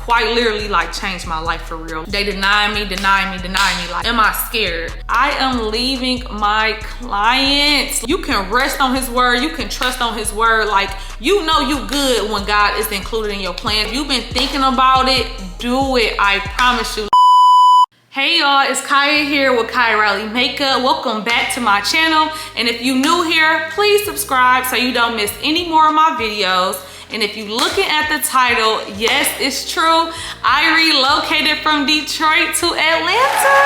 quite literally like changed my life for real. They deny me. Like, am I scared? I am leaving my clients. You can rest on his word. You can trust on his word. Like, you know you good when God is included in your plan. If you've been thinking about it, do it. I promise you. Hey y'all, it's Kaya here with Kaya Riley Makeup. Welcome back to my channel. And if you're new here, please subscribe so you don't miss any more of my videos. And if you're looking at the title, yes, it's true. I relocated from Detroit to Atlanta.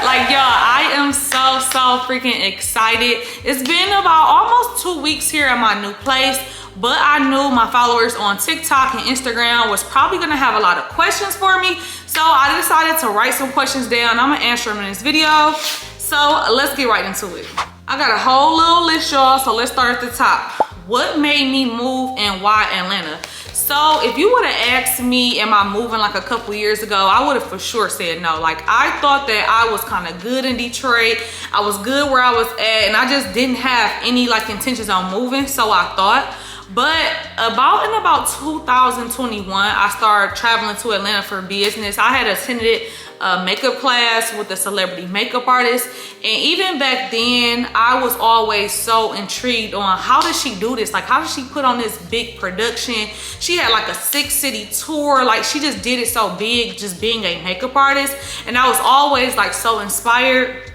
Like, y'all, I am so freaking excited. It's been about almost 2 weeks here at my new place, but I knew my followers on TikTok and Instagram was probably gonna have a lot of questions for me. So I decided to write some questions down. I'm gonna answer them in this video. So let's get right into it. I got a whole little list, y'all, so let's start at the top. What made me move and why Atlanta? So if you would have asked me, am I moving like a couple years ago, I would have for sure said no. Like, I thought that I was kind of good in Detroit. I was good where I was at, and I just didn't have any like intentions on moving, so I thought. But in about 2021, I started traveling to Atlanta for business. I had attended a makeup class with a celebrity makeup artist. And even back then, I was always so intrigued on how does she do this? Like, how does she put on this big production? She had like a 6-city tour. Like, she just did it so big, just being a makeup artist. And I was always like so inspired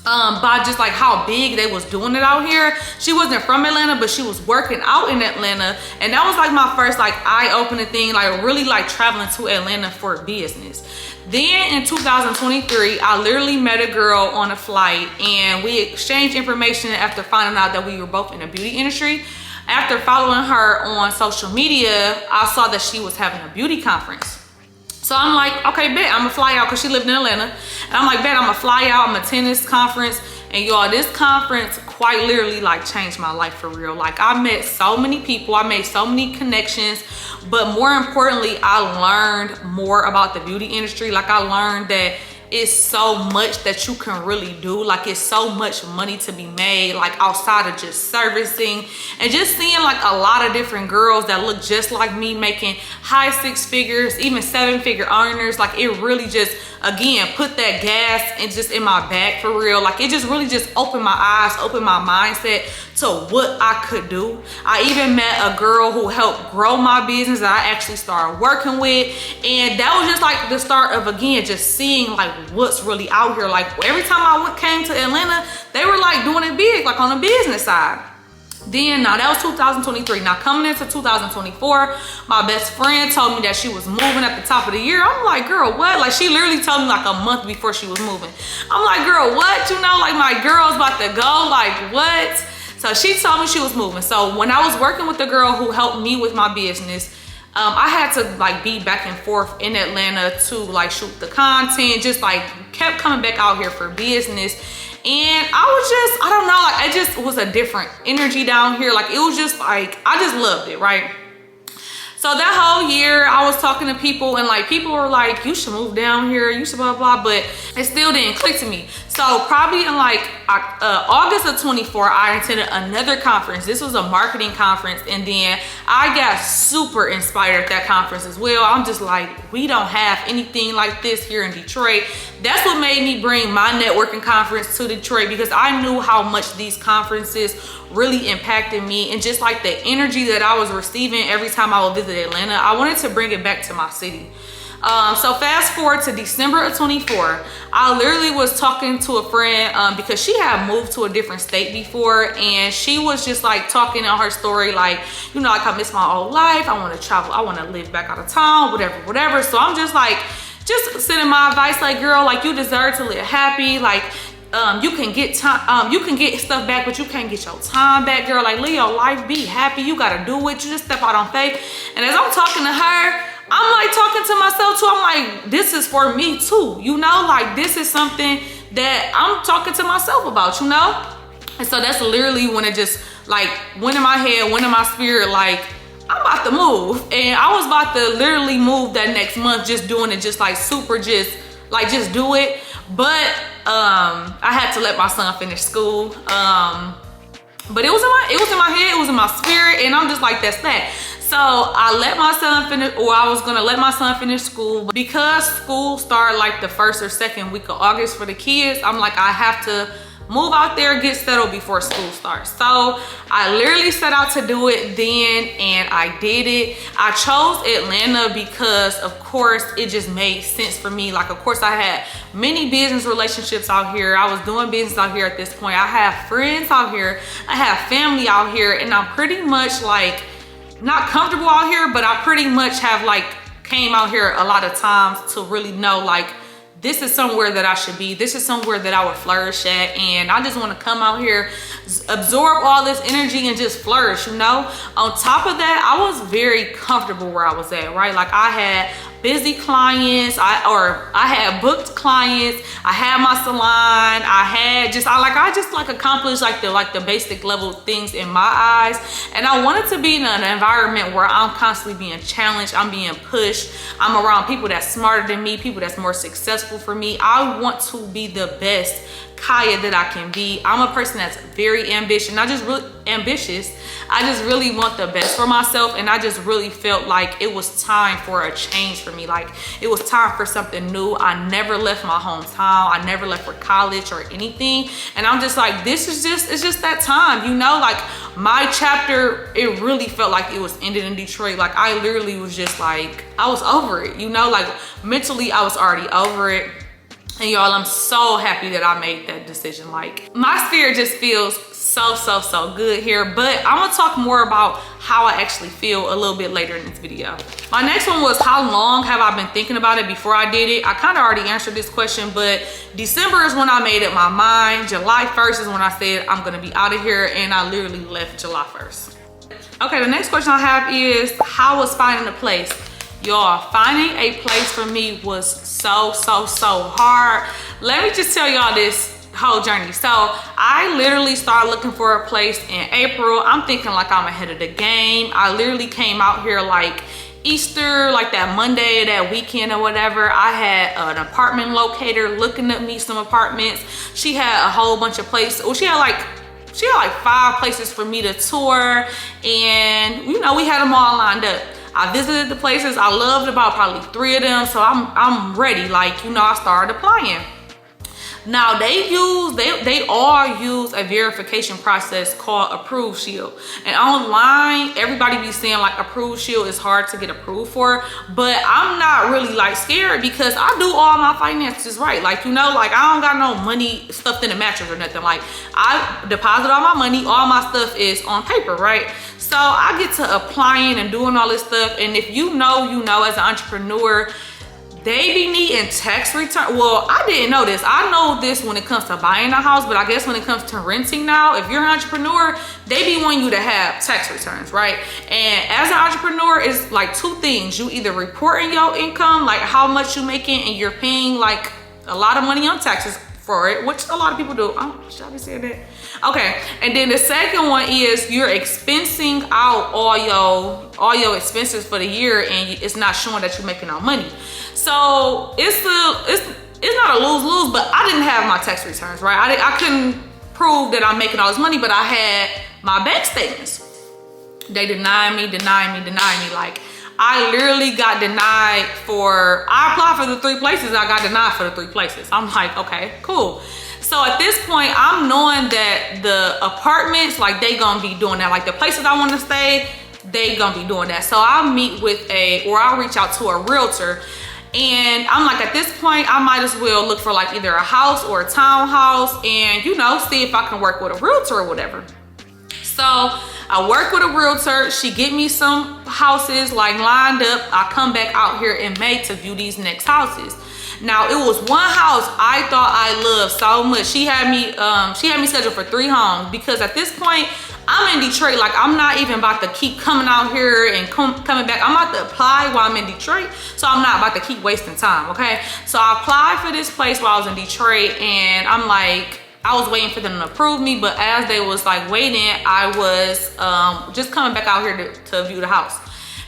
by just like how big they was doing it out here. She wasn't from Atlanta, but she was working out in Atlanta. And that was like my first like eye-opening thing, like really like traveling to Atlanta for business. Then in 2023, I literally met a girl on a flight and we exchanged information after finding out that we were both in the beauty industry. After following her on social media, I saw that she was having a beauty conference. So I'm like, okay, bet, I'm gonna fly out, because she lived in Atlanta. And I'm like, bet, I'm gonna fly out, I'm gonna attend this conference. And y'all, this conference quite literally like changed my life for real. Like, I met so many people, I made so many connections, but more importantly, I learned more about the beauty industry. Like, I learned that it's so much that you can really do. Like, it's so much money to be made, like outside of just servicing, and just seeing like a lot of different girls that look just like me making high 6 figures, even 7-figure earners. Like, it really just, again, put that gas and just in my back for real. Like, it just really just opened my eyes, opened my mindset to what I could do. I even met a girl who helped grow my business that I actually started working with. And that was just like the start of, again, just seeing like what's really out here. Like, every time I came to Atlanta, they were like doing it big, like on the business side. Then, now that was 2023. Now coming into 2024, my best friend told me that she was moving at the top of the year. I'm like, girl, what? Like, she literally told me like a month before she was moving. I'm like, girl, what? You know, like, my girl's about to go, like, what? So she told me she was moving. So when I was working with the girl who helped me with my business, I had to like be back and forth in Atlanta to like shoot the content, just like kept coming back out here for business. And I was just, I don't know, like, it just was a different energy down here. Like, it was just like, I just loved it, right? So that whole year I was talking to people, and like people were like, you should move down here, you should blah, blah, but it still didn't click to me. So probably in like August of 24, I attended another conference. This was a marketing conference. And then I got super inspired at that conference as well. I'm just like, we don't have anything like this here in Detroit. That's what made me bring my networking conference to Detroit, because I knew how much these conferences really impacted me, and just like the energy that I was receiving every time I would visit Atlanta, I wanted to bring it back to my city. So fast forward to December of 24, I literally was talking to a friend because she had moved to a different state before, and she was just like talking on her story like, you know, like, I miss my old life, I want to travel, I want to live back out of town, whatever. So I'm just like, just sending my advice like, girl, like, you deserve to live happy. Like, you can get time, you can get stuff back, but you can't get your time back, girl. Like, live your life, be happy, you gotta do it, you just step out on faith. And as I'm talking to her, I'm like talking to myself too. I'm like, this is for me too, you know, like, this is something that I'm talking to myself about, you know. And so that's literally when it just like went in my head, went in my spirit, like, I'm about to move. And I was about to literally move that next month, just doing it, just like super, just do it. But I had to let my son finish school. But it was in my head, it was in my spirit, and I'm just like, that's that. So I let my son finish, or I was gonna let my son finish school. But because school started like the 1st or 2nd week of August for the kids, I'm like, I have to move out there, get settled before school starts. So I literally set out to do it then, and I did it. I chose Atlanta because of course it just made sense for me. Like, of course I had many business relationships out here. I was doing business out here at this point. I have friends out here, I have family out here, and I'm pretty much like not comfortable out here, but I pretty much have like came out here a lot of times to really know like this is somewhere that I should be. This is somewhere that I would flourish at. And I just want to come out here, absorb all this energy and just flourish, you know? On top of that, I was very comfortable where I was at, right? Like I had busy clients, I had booked clients, I had my salon, I just accomplished like the basic level things in my eyes. And I wanted to be in an environment where I'm constantly being challenged, I'm being pushed, I'm around people that's smarter than me, people that's more successful for me. I want to be the best Kaya that I can be. I'm a person that's very ambitious, I just really want the best for myself, and I just really felt like it was time for a change for me. Like it was time for something new. I never left my hometown, I never left for college or anything, and I'm just like, it's just that time, you know? Like my chapter, it really felt like it was ended in Detroit. Like I literally was just like, I was over it, you know? Like mentally I was already over it. And y'all, I'm so happy that I made that decision. Like my spirit just feels so good here, but I'm gonna talk more about how I actually feel a little bit later in this video. My next one was, how long have I been thinking about it before I did it? I kind of already answered this question, but December is when I made up my mind. July 1st is when I said I'm gonna be out of here, and I literally left July 1st. Okay, the next question I have is, how was finding a place? Y'all, finding a place for me was so hard. Let me just tell y'all this whole journey. So I literally started looking for a place in April. I'm thinking like I'm ahead of the game. I literally came out here like Easter, like that Monday, that weekend or whatever. I had an apartment locator looking at me some apartments. She had a whole bunch of places. Well, she had like 5 places for me to tour, and you know, we had them all lined up. I visited the places. I loved about probably 3 of them, so I'm ready. Like, you know, I started applying. Now they all use a verification process called Approved Shield. And online, everybody be saying like Approved Shield is hard to get approved for, but I'm not really like scared because I do all my finances right. Like, you know, like I don't got no money stuffed in a mattress or nothing. Like I deposit all my money, all my stuff is on paper, right? So I get to applying and doing all this stuff. And if you know, as an entrepreneur, they be needing tax return. Well, I didn't know this. I know this when it comes to buying a house, but I guess when it comes to renting now, if you're an entrepreneur, they be wanting you to have tax returns, right? And as an entrepreneur, it's like 2 things. You either reporting your income, like how much you making, and you're paying like a lot of money on taxes for it, which a lot of people do. Should I be saying that? Okay, and then the second one is you're expensing out all your expenses for the year, and it's not showing that you're making no money. So it's not a lose-lose, but I didn't have my tax returns, right? I couldn't prove that I'm making all this money, but I had my bank statements. They denied me. Like I literally got denied I applied for the 3 places, I got denied for the 3 places. I'm like, okay, cool. So at this point, I'm knowing that the apartments, like they gonna be doing that. Like the places I wanna stay, they gonna be doing that. So I'll I'll reach out to a realtor. And I'm like, at this point, I might as well look for like either a house or a townhouse and, you know, see if I can work with a realtor or whatever. So I work with a realtor. She get me some houses like lined up. I come back out here in May to view these next houses. Now it was one house I thought I loved so much. She had me scheduled for 3 homes because at this point I'm in Detroit. Like I'm not even about to keep coming out here and coming back. I'm about to apply while I'm in Detroit, so I'm not about to keep wasting time. Okay, so I applied for this place while I was in Detroit, and I'm like, I was waiting for them to approve me, but as they was like waiting, I was just coming back out here to view the house.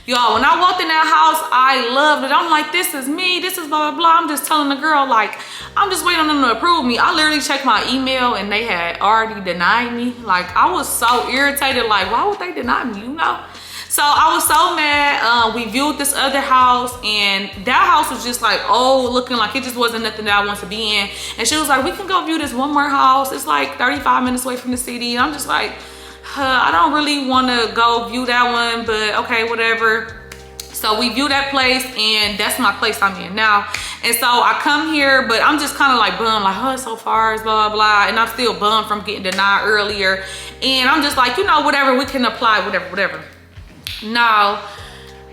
Y'all, when I walked in that house, I loved it. I'm like, this is me, this is blah, blah, blah. I'm just telling the girl, like, I'm just waiting on them to approve me. I literally checked my email and they had already denied me. Like, I was so irritated, like, why would they deny me, you know? So I was so mad. We viewed this other house and that house was just like, oh, looking like it just wasn't nothing that I wanted to be in. And she was like, we can go view this one more house. It's like 35 minutes away from the city. And I'm just like, I don't really want to go view that one, but okay, whatever. So we view that place and that's my place I'm in now. And so I come here, but I'm just kind of like bummed, like, oh, it's so far, it's blah, blah, blah. And I'm still bummed from getting denied earlier. And I'm just like, you know, whatever, we can apply, whatever. Now,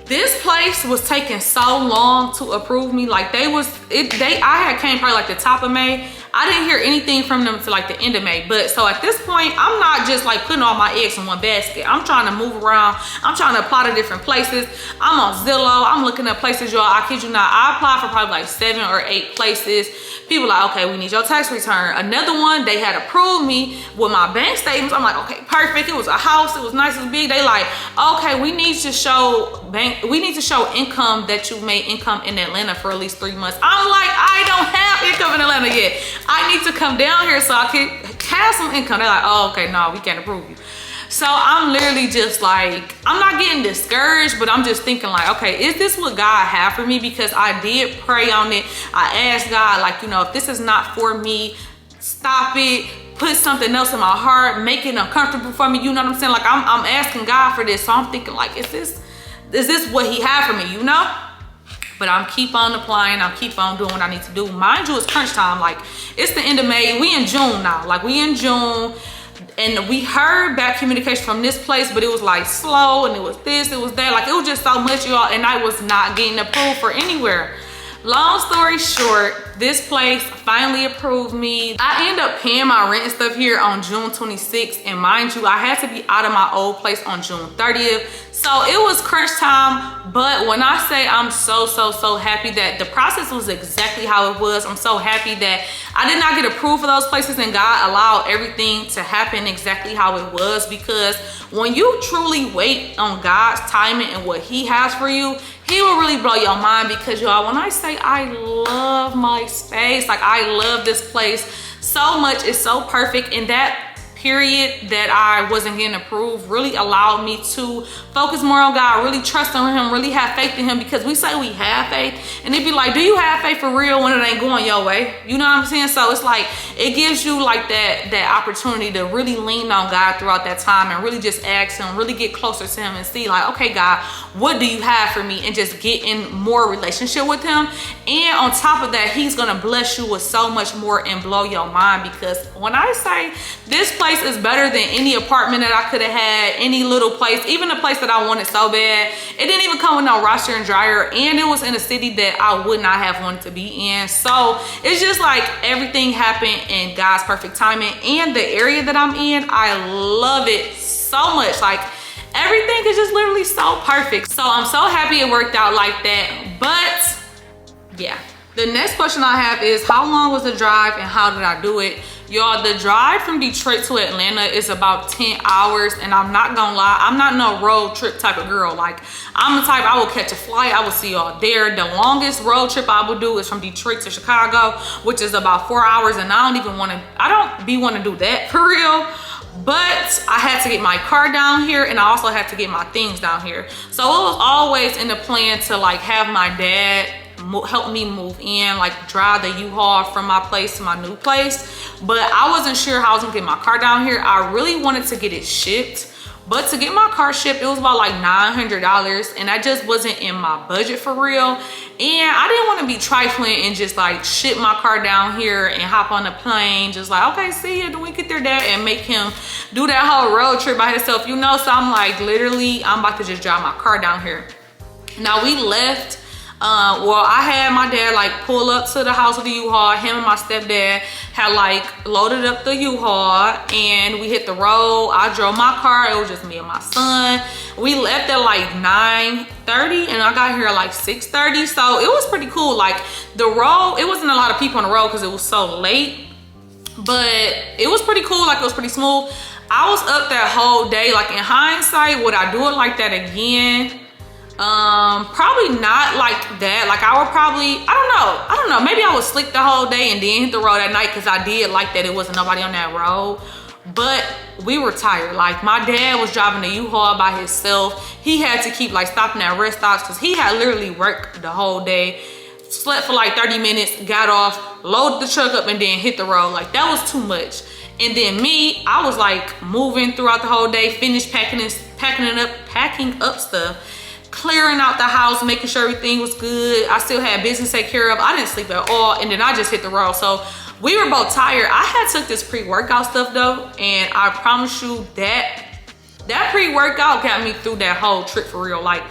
this place was taking so long to approve me. Like I had came probably like the top of May. I didn't hear anything from them till like the end of May. But so at this point, I'm not just like putting all my eggs in one basket. I'm trying to move around. I'm trying to apply to different places. I'm on Zillow. I'm looking at places, y'all. I kid you not. I applied for probably like 7 or 8 places. People like, okay, we need your tax return. Another one, they had approved me with my bank statements. I'm like, okay, perfect. It was a house. It was nice. It was big. They like, okay, we need to show income that you made income in Atlanta for at least 3 months. I'm like, I don't have income in Atlanta yet. I need to come down here so I can have some income. They're like, oh, okay, no, we can't approve you. So I'm literally just like, I'm not getting discouraged, but I'm just thinking like, okay, is this what God had for me? Because I did pray on it. I asked God, like, you know, if this is not for me, stop it. Put something else in my heart, make it uncomfortable for me. You know what I'm saying? Like I'm asking God for this. So I'm thinking like, is this what he had for me, you know? But I'm keep on applying. I'm keep on doing what I need to do. Mind you, it's crunch time. Like it's the end of May. We in June now. Like we in June. And we heard back communication from this place, but it was like slow and it was this, it was that. Like it was just so much, y'all, and I was not getting approved for anywhere. Long story short, this place finally approved me. I ended up paying my rent and stuff here on June 26th. And mind you, I had to be out of my old place on June 30th. So it was crunch time. But when I say I'm so happy that the process was exactly how it was, I'm so happy that I did not get approved for those places and God allowed everything to happen exactly how it was. Because when you truly wait on God's timing and what he has for you, he will really blow your mind. Because y'all, when I say I love my space, like I love this place so much, it's so perfect. And that period that I wasn't getting approved really allowed me to focus more on God, really trust in him, really have faith in him. Because we say we have faith and it'd be like, do you have faith for real when it ain't going your way? You know what I'm saying? So it's like, it gives you like that opportunity to really lean on God throughout that time and really just ask him, really get closer to him and see like, okay, God, what do you have for me? And just get in more relationship with him. And on top of that, he's gonna bless you with so much more and blow your mind. Because when I say this place is better than any apartment that I could have had, any little place, even the place that I wanted so bad, it didn't even come with no washer and dryer, and it was in a city that I would not have wanted to be in. So it's just like everything happened in God's perfect timing. And the area that I'm in, I love it so much. Like everything is just literally so perfect. So I'm so happy it worked out like that. But yeah, the next question I have is, how long was the drive and how did I do it? Y'all, the drive from Detroit to Atlanta is about 10 hours. And I'm not gonna lie, I'm not no road trip type of girl. Like I'm the type, I will catch a flight, I will see y'all there. The longest road trip I will do is from Detroit to Chicago, which is about 4 hours. And I don't want to do that for real. But I had to get my car down here and I also had to get my things down here. So it was always in the plan to like have my dad help me move in, like drive the U-Haul from my place to my new place. But I wasn't sure how I was gonna get my car down here. I really wanted to get it shipped, but to get my car shipped, it was about like $900, and that just wasn't in my budget for real. And I didn't want to be trifling and just like ship my car down here and hop on the plane, just like, okay, see ya, then we get there, Dad, and make him do that whole road trip by himself, you know. So I'm like, literally, I'm about to just drive my car down here. Now we left. Well, I had my dad like pull up to the house with the U-Haul. Him and my stepdad had like loaded up the U-Haul and we hit the road. I drove my car. It was just me and my son. We left at like 9:30 and I got here at like 6:30. So it was pretty cool. Like the road, it wasn't a lot of people on the road because it was so late, but it was pretty cool. Like it was pretty smooth. I was up that whole day. Like in hindsight, would I do it like that again? Probably not like that. Like I would probably, I don't know. Maybe I would slick the whole day and then hit the road at night, because I did like that it wasn't nobody on that road. But we were tired. Like my dad was driving a U-Haul by himself. He had to keep like stopping at rest stops, because he had literally worked the whole day, slept for like 30 minutes, got off, loaded the truck up, and then hit the road. Like that was too much. And then me, I was like moving throughout the whole day, finished packing up stuff, clearing out the house, making sure everything was good. I still had business to take care of. I didn't sleep at all, and then I just hit the road. So we were both tired. I had took this pre-workout stuff though, and I promise you that pre-workout got me through that whole trip for real. Like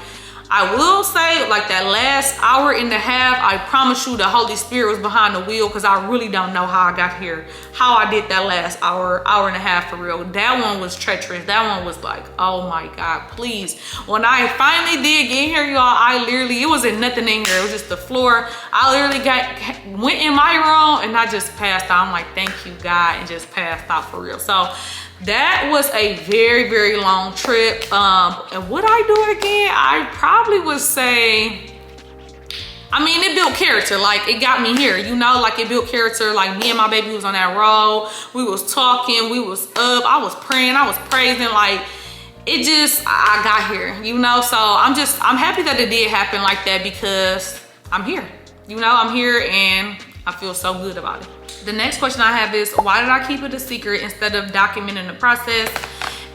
I will say, like that last hour and a half, I promise you the Holy Spirit was behind the wheel, because I really don't know how I got here, how I did that last hour and a half for real. That one was treacherous. That one was like, oh my God, please. When I finally did get here, y'all, it wasn't nothing in here. It was just the floor. I literally went in my room and I just passed out. I'm like, thank you, God, and just passed out for real. So that was a very, very long trip. And would I do it again? I probably would say, I mean, it built character. Like it got me here, like it built character. Like me and my baby was on that road. We was talking, we was up, I was praying, I was praising. Like it just, I got here, So I'm happy that it did happen like that, because I'm here, I'm here and I feel so good about it. The next question I have is, why did I keep it a secret instead of documenting the process?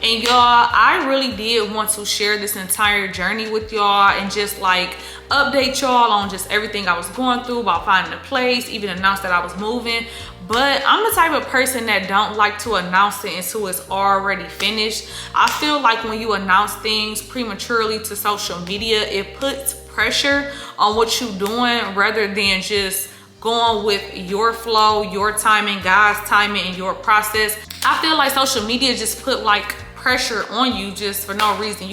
And y'all, I really did want to share this entire journey with y'all and just like update y'all on just everything I was going through about finding a place, even announce that I was moving. But I'm the type of person that don't like to announce it until it's already finished. I feel like when you announce things prematurely to social media, it puts pressure on what you're doing rather than just going with your flow, your timing, God's timing, and your process. I feel like social media just put like pressure on you just for no reason,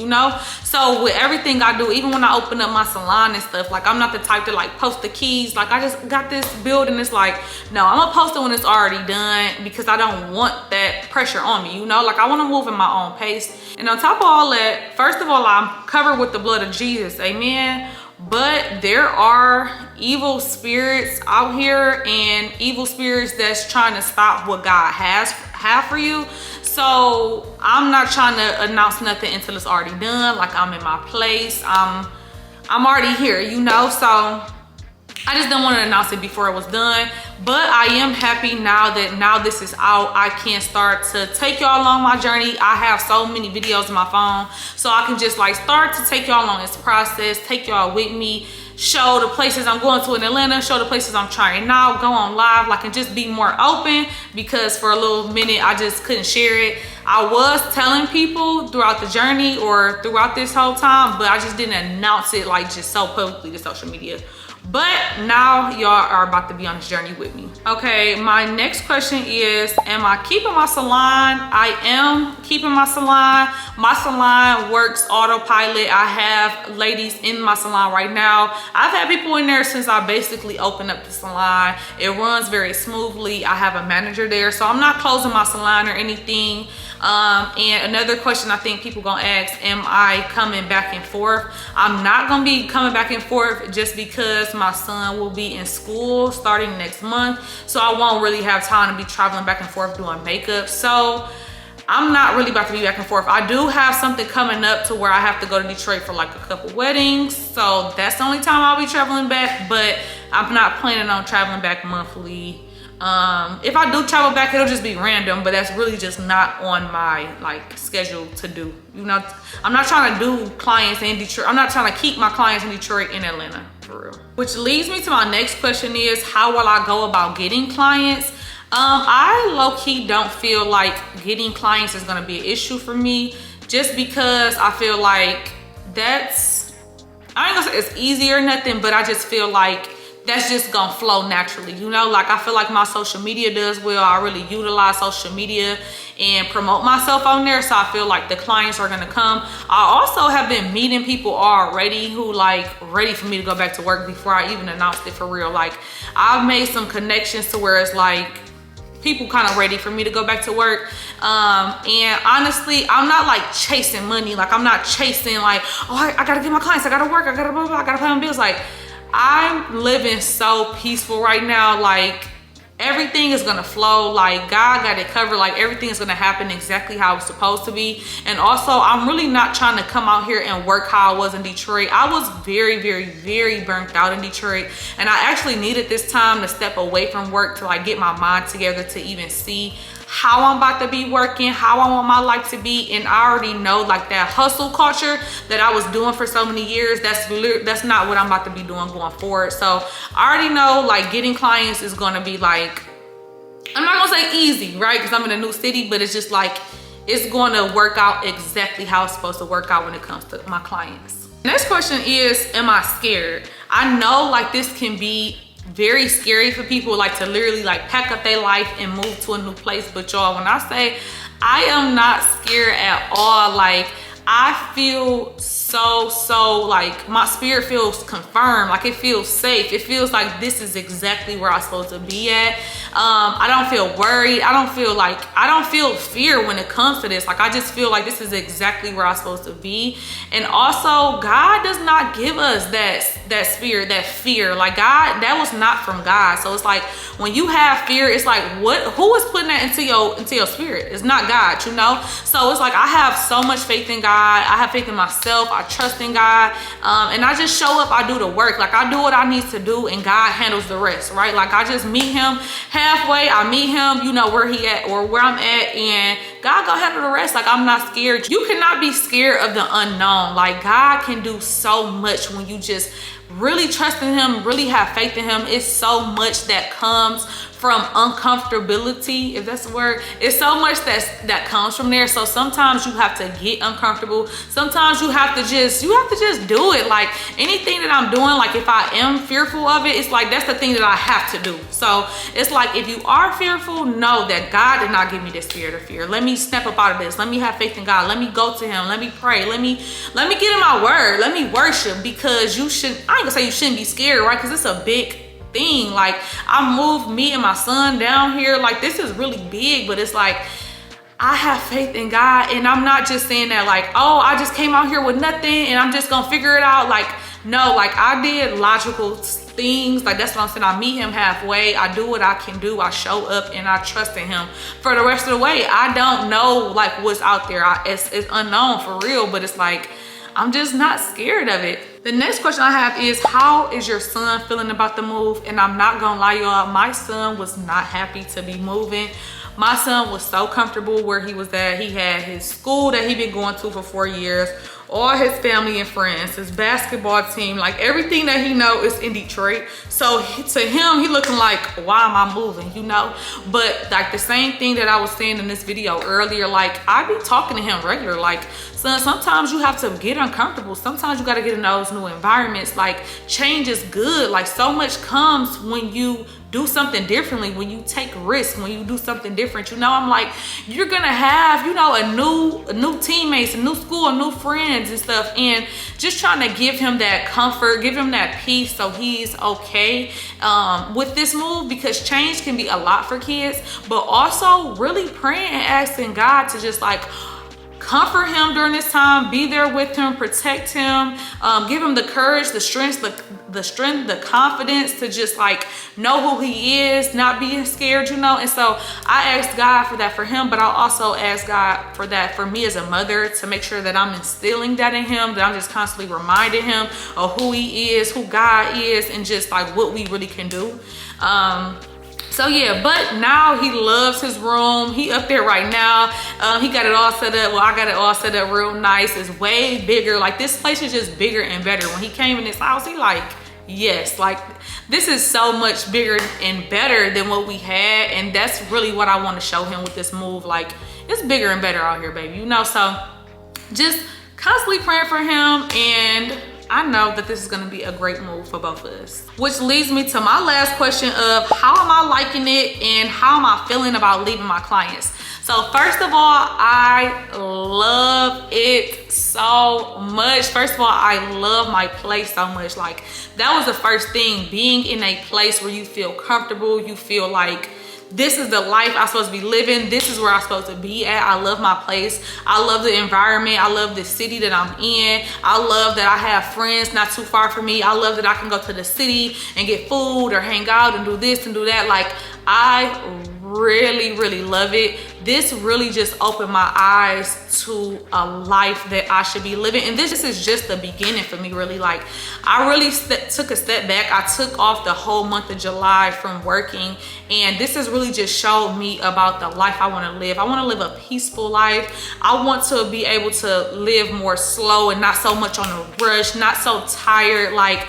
So with everything I do, even when I open up my salon and stuff, like I'm not the type to like post the keys. Like I just got this building. It's like, no, I'm gonna post it when it's already done, because I don't want that pressure on me, Like I want to move in my own pace. And on top of all that, first of all, I'm covered with the blood of Jesus, amen. But there are evil spirits out here, and evil spirits that's trying to stop what God have for you. So I'm not trying to announce nothing until it's already done. Like I'm in my place, I'm already here, So I just don't want to announce it before it was done. But I am happy now this is out, I can start to take y'all along my journey. I have so many videos on my phone, so I can just like start to take y'all on this process, take y'all with me, show the places I'm going to in Atlanta, show the places I'm trying out, go on live, like, and just be more open, because for a little minute I just couldn't share it. I was telling people throughout the journey or throughout this whole time, but I just didn't announce it like just so publicly to social media. But now y'all are about to be on this journey with me. Okay, my next question is, am I keeping my salon? I am keeping my salon. My salon works autopilot. I have ladies in my salon right now. I've had people in there since I basically opened up the salon. It runs very smoothly. I have a manager there, so I'm not closing my salon or anything. And another question I think people gonna ask, am I coming back and forth? I'm not gonna be coming back and forth just because my son will be in school starting next month, so I won't really have time to be traveling back and forth doing makeup. So I'm not really about to be back and forth. I do have something coming up to where I have to go to Detroit for like a couple weddings, so that's the only time I'll be traveling back, but I'm not planning on traveling back monthly. If I do travel back, it'll just be random, but that's really just not on my like schedule to do. I'm not trying to do clients in Detroit. I'm not trying to keep my clients in Detroit and Atlanta, for real. Which leads me to my next question is, how will I go about getting clients? I low-key don't feel like getting clients is gonna be an issue for me, just because I feel like that's, I ain't gonna say it's easy or nothing, but I just feel like that's just gonna flow naturally, like I feel like my social media does well. I really utilize social media and promote myself on there, so I feel like the clients are gonna come. I also have been meeting people already who like ready for me to go back to work before I even announced it, for real. Like I've made some connections to where it's like people kind of ready for me to go back to work. And honestly, I'm not like chasing money. Like I'm not chasing like, oh, I gotta get my clients, I gotta work, I gotta blah, blah, I gotta pay my bills. Like I'm living so peaceful right now. Like everything is gonna flow. Like God got it covered. Like everything is gonna happen exactly how it's supposed to be. And also I'm really not trying to come out here and work how I was in Detroit. I was very, very, very burnt out in Detroit. And I actually needed this time to step away from work to like get my mind together to even see how I'm about to be working, how I want my life to be. And I already know like that hustle culture that I was doing for so many years, that's not what I'm about to be doing going forward. So I already know like getting clients is gonna be like, I'm not gonna say easy, right? Because I'm in a new city, but it's just like, it's gonna work out exactly how it's supposed to work out when it comes to my clients. Next question is, am I scared? I know like this can be very scary for people, like to literally like pack up their life and move to a new place. But y'all, when I say I am not scared at all, like I feel so like my spirit feels confirmed, like it feels safe. It feels like this is exactly where I'm supposed to be at. I don't feel worried. I don't feel fear when it comes to this. Like I just feel like this is exactly where I'm supposed to be. And also God does not give us that spirit, that fear. Like God, that was not from God. So it's like when you have fear, it's like who is putting that into your spirit? It's not God, you know? So it's like I have so much faith in God. I have faith in myself. I trust in God. And I just show up, I do the work. Like I do what I need to do and God handles the rest, right? Like I just meet him halfway. I meet him, you know, where he at or where I'm at, and God gonna handle the rest. Like I'm not scared. You cannot be scared of the unknown. Like God can do so much when you just really trust in him, really have faith in him. It's so much that comes from uncomfortability, if that's the word. It's so much that comes from there. So sometimes you have to get uncomfortable. Sometimes you have to just do it. Like anything that I'm doing, like if I am fearful of it, it's like that's the thing that I have to do. So it's like if you are fearful, know that God did not give me this spirit of fear. Let me step up out of this. Let me have faith in God. Let me go to him. Let me pray. Let me get in my word. Let me worship, because I ain't gonna say you shouldn't be scared, right? Because it's a big thing. Like I moved me and my son down here. Like this is really big, but it's like I have faith in God. And I'm not just saying that like, oh, I just came out here with nothing and I'm just gonna figure it out. Like no, like I did logical things. Like that's what I'm saying. I meet him halfway. I do what I can do. I show up and I trust in him for the rest of the way. I don't know like what's out there. It's unknown for real, but it's like I'm just not scared of it. The next question I have is, how is your son feeling about the move? And I'm not gonna lie, y'all, my son was not happy to be moving. My son was so comfortable where he was at. He had his school that he'd been going to for 4 years, all his family and friends, his basketball team, like everything that he know is in Detroit. So to him, he looking like, why am I moving, you know? But like the same thing that I was saying in this video earlier, like I be talking to him regular, like, son, sometimes you have to get uncomfortable. Sometimes you got to get in those new environments. Like change is good. Like so much comes when you do something differently, when you take risks, when you do something different. You know, I'm like, you're gonna have, you know, a new teammates, a new school, new friends and stuff, and just trying to give him that comfort, give him that peace so he's okay with this move, because change can be a lot for kids. But also really praying and asking God to just like comfort him during this time, be there with him, protect him, give him the courage, the strength, the confidence to just like know who he is, not being scared, you know. And so I asked God for that for him, but I also asked God for that for me as a mother, to make sure that I'm instilling that in him, that I'm just constantly reminding him of who he is, who God is, and just like what we really can do. So yeah, but now he loves his room. He up there right now. He got it all set up. Well, I got it all set up real nice. It's way bigger. Like this place is just bigger and better. When he came in this house, he like, yes, like this is so much bigger and better than what we had. And that's really what I want to show him with this move. Like it's bigger and better out here, baby, you know? So just constantly praying for him, and I know that this is gonna be a great move for both of us. Which leads me to my last question of, how am I liking it and how am I feeling about leaving my clients? So first of all, I love it so much. First of all, I love my place so much. Like that was the first thing, being in a place where you feel comfortable, you feel like this is the life I'm supposed to be living. This is where I'm supposed to be at. I love my place. I love the environment. I love the city that I'm in. I love that I have friends not too far from me. I love that I can go to the city and get food or hang out and do this and do that. Like, I really love it. This really just opened my eyes to a life that I should be living, and this is just the beginning for me. Really, like, I really took a step back. I took off the whole month of July from working, and this has really just showed me about the life I want to live. I want to live a peaceful life. I want to be able to live more slow and not so much on a rush, not so tired. Like,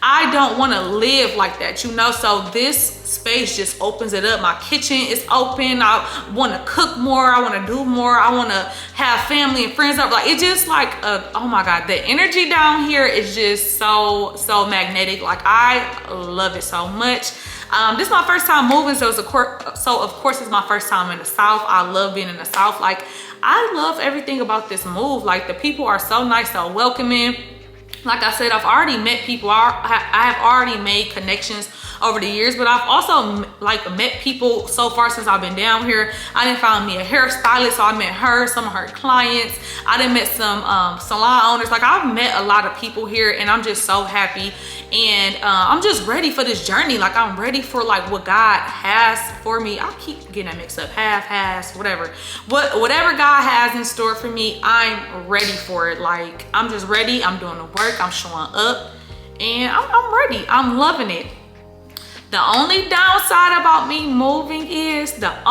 I don't want to live like that, you know? So this space just opens it up. My kitchen is open. I want to cook more. I want to do more. I want to have family and friends up. Like, it's just like, oh my God, the energy down here is just so magnetic. Like, I love it so much. This is my first time moving, so of course it's my first time in the South. I love being in the South. Like, I love everything about this move. Like, the people are so nice, so welcoming. Like I said, I've already met people. I have already made connections over the years, but I've also like met people so far since I've been down here. I done found me a hairstylist, so I met her, some of her clients. I done met some salon owners. Like, I've met a lot of people here, and I'm just so happy. And I'm just ready for this journey. Like, I'm ready for like what God has for me. I keep getting that mixed up, has, whatever. Whatever God has in store for me, I'm ready for it. Like, I'm just ready. I'm doing the work. I'm showing up, and I'm ready. I'm loving it. The only downside about me moving is, of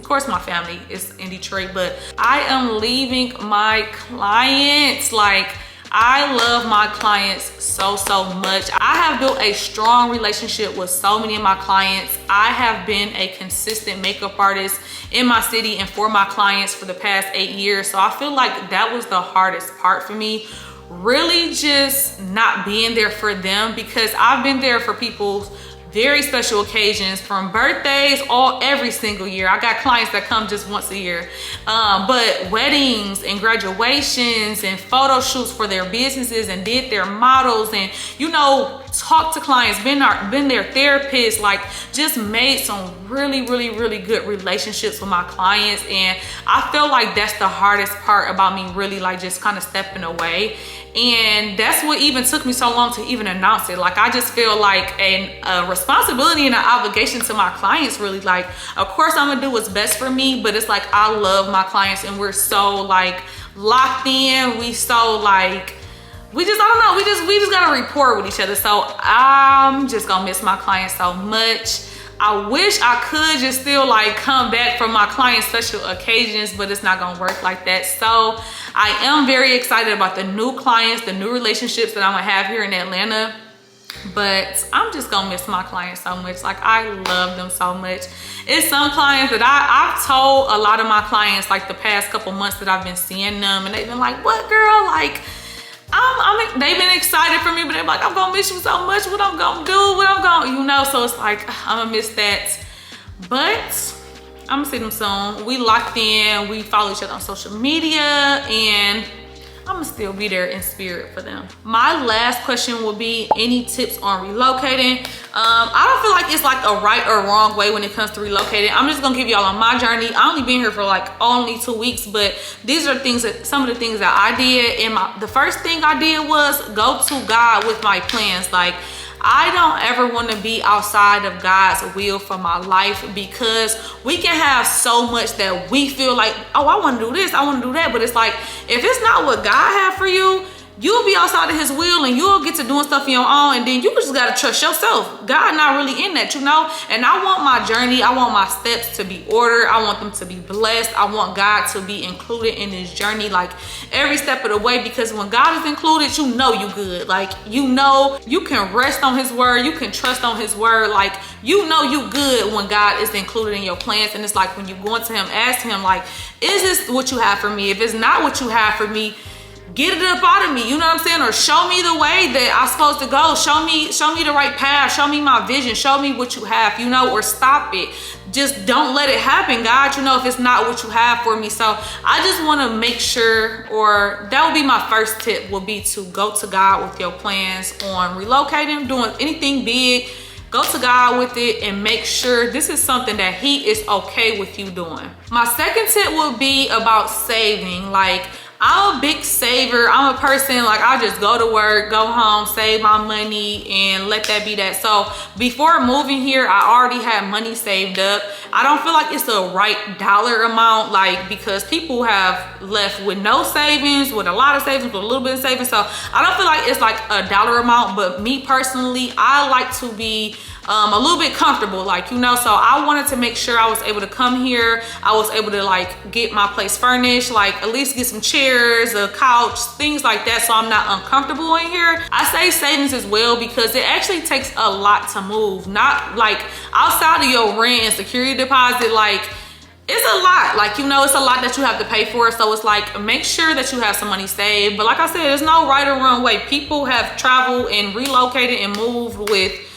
course, my family is in Detroit, but I am leaving my clients. Like, I love my clients so much. I have built a strong relationship with so many of my clients. I have been a consistent makeup artist in my city and for my clients for the past 8 years. So I feel like that was the hardest part for me. Really just not being there for them, because I've been there for people's very special occasions, from birthdays every single year. I got clients that come just once a year, but weddings and graduations and photo shoots for their businesses, and did their models, and, you know, talked to clients, been their therapist, like, just made some really good relationships with my clients. And I feel like that's the hardest part about me, really, like, just kind of stepping away. And that's what even took me so long to even announce it. Like, I just feel like a responsibility and an obligation to my clients, really. Like, of course I'm gonna do what's best for me, but it's like, I love my clients, and we're so like locked in. We so like, we just got a rapport with each other. So I'm just gonna miss my clients so much. I wish I could just still like come back for my clients' special occasions, but it's not gonna work like that. So I am very excited about the new clients, the new relationships that I'm gonna have here in Atlanta. But I'm just gonna miss my clients so much. Like, I love them so much. It's some clients that I've told a lot of my clients, like, the past couple months that I've been seeing them, and they've been like, what, girl? Like, they've been excited for me, but they're like, I'm gonna miss you so much. What I'm gonna do, you know? So it's like, I'm gonna miss that. But I'm gonna see them soon. We locked in, we follow each other on social media, and I'm gonna still be there in spirit for them. My last question will be, any tips on relocating? I don't feel like it's like a right or wrong way when it comes to relocating. I'm just gonna give y'all on my journey. I only been here for like only 2 weeks, but these are some of the things that I did. And the first thing I did was go to God with my plans. Like, I don't ever want to be outside of God's will for my life, because we can have so much that we feel like, oh, I want to do this, I want to do that. But it's like, if it's not what God had for you, you'll be outside of his will, and you'll get to doing stuff on your own, and then you just got to trust yourself. God not really in that, you know? And I want my journey, I want my steps to be ordered. I want them to be blessed. I want God to be included in this journey, like, every step of the way, because when God is included, you know you good. Like, you know you can rest on his word. You can trust on his word. Like, you know you good when God is included in your plans. And it's like, when you go into him, ask him, like, is this what you have for me? If it's not what you have for me, get it up out of me, you know what I'm saying? Or show me the way that I'm supposed to go. Show me the right path. Show me my vision. Show me what you have, you know, or stop it. Just don't let it happen, God, you know, if it's not what you have for me. So I just want to make sure, or that would be my first tip, would be to go to God with your plans on relocating, doing anything big. go to God with it and make sure this is something that he is okay with you doing. My second tip would be about saving. Like, I'm a big saver. I'm a person, like, I just go to work, go home, save my money, and let that be that. So before moving here, I already had money saved up. I don't feel like it's a right dollar amount, like, because people have left with no savings, with a lot of savings, with a little bit of savings. So I don't feel like it's like a dollar amount, but me personally, I like to be a little bit comfortable, like, you know. So I wanted to make sure I was able to come here. I was able to like get my place furnished, like at least get some chairs, a couch, things like that, so I'm not uncomfortable in here. I say savings as well because it actually takes a lot to move. Not like outside of your rent and security deposit, like it's a lot, like, you know, it's a lot that you have to pay for. So it's like, make sure that you have some money saved. But like I said, there's no right or wrong way. People have traveled and relocated and moved with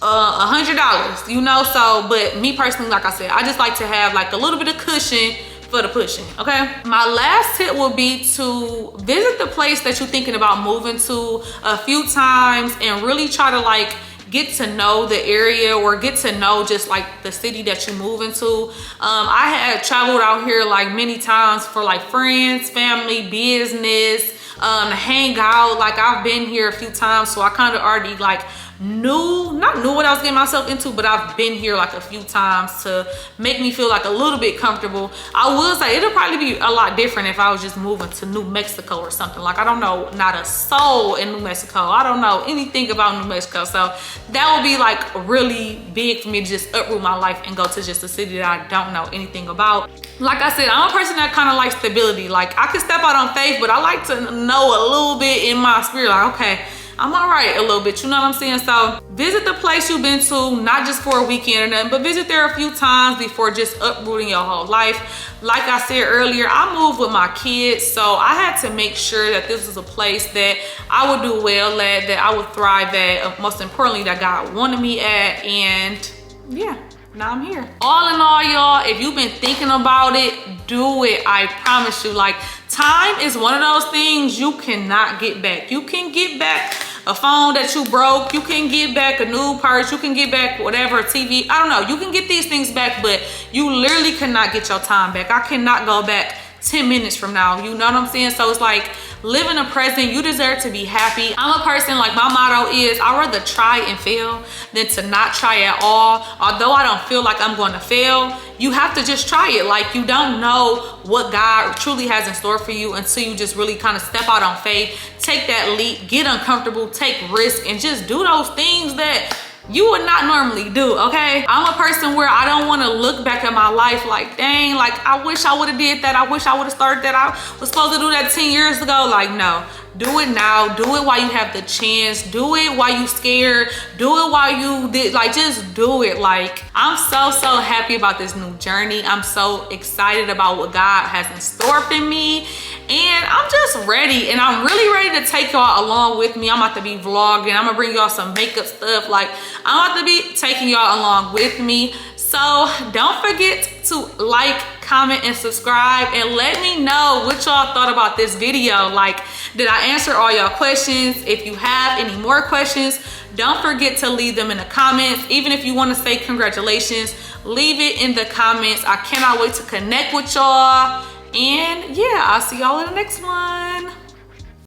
$100, you know. So, but me personally, like I said, I just like to have like a little bit of cushion for the pushing, okay? My last tip will be to visit the place that you're thinking about moving to a few times and really try to like get to know the area or get to know just like the city that you move into. I had traveled out here like many times for like friends, family, business, to hang out. Like, I've been here a few times, so I kind of already like not knew what I was getting myself into, but I've been here like a few times to make me feel like a little bit comfortable. I will say it'll probably be a lot different if I was just moving to New Mexico or something. Like, I don't know not a soul in New Mexico. I don't know anything about New Mexico. So that would be like really big for me to just uproot my life and go to just a city that I don't know anything about. Like I said, I'm a person that kind of likes stability. Like, I can step out on faith, but I like to know a little bit in my spirit, like, okay, I'm all right a little bit, you know what I'm saying? So visit the place you've been to, not just for a weekend or nothing, but visit there a few times before just uprooting your whole life. Like I said earlier, I moved with my kids, so I had to make sure that this was a place that I would do well at, that I would thrive at, most importantly, that God wanted me at, and yeah. Now I'm here. All in all, y'all, if you've been thinking about it, do it. I promise you. Like, time is one of those things you cannot get back. You can get back a phone that you broke. You can get back a new purse. You can get back whatever, a TV. I don't know. You can get these things back, but you literally cannot get your time back. I cannot go back 10 minutes from now, you know what I'm saying? So it's like, live in the present. You deserve to be happy. I'm a person, like, my motto is I'd rather try and fail than to not try at all. Although I don't feel like I'm going to fail, you have to just try it. Like, you don't know what God truly has in store for you until you just really kind of step out on faith, take that leap, get uncomfortable, take risks, and just do those things that you would not normally do, okay? I'm a person where I don't want to look back at my life like, dang, like, I wish I would have did that. I wish I would have started that. I was supposed to do that 10 years ago. Like, no. Do it now. Do it while you have the chance. Do it while you scared. Do it while you did, like, just do it. Like, I'm so happy about this new journey. I'm so excited about what God has in store for me. And I'm just ready. And I'm really ready to take y'all along with me. I'm about to be vlogging. I'm gonna bring y'all some makeup stuff. Like, I'm about to be taking y'all along with me. So don't forget to like, comment, and subscribe, and let me know what y'all thought about this video. Like, did I answer all y'all questions? If you have any more questions, don't forget to leave them in the comments. Even if you want to say congratulations, leave it in the comments. I cannot wait to connect with y'all. And yeah, I'll see y'all in the next one.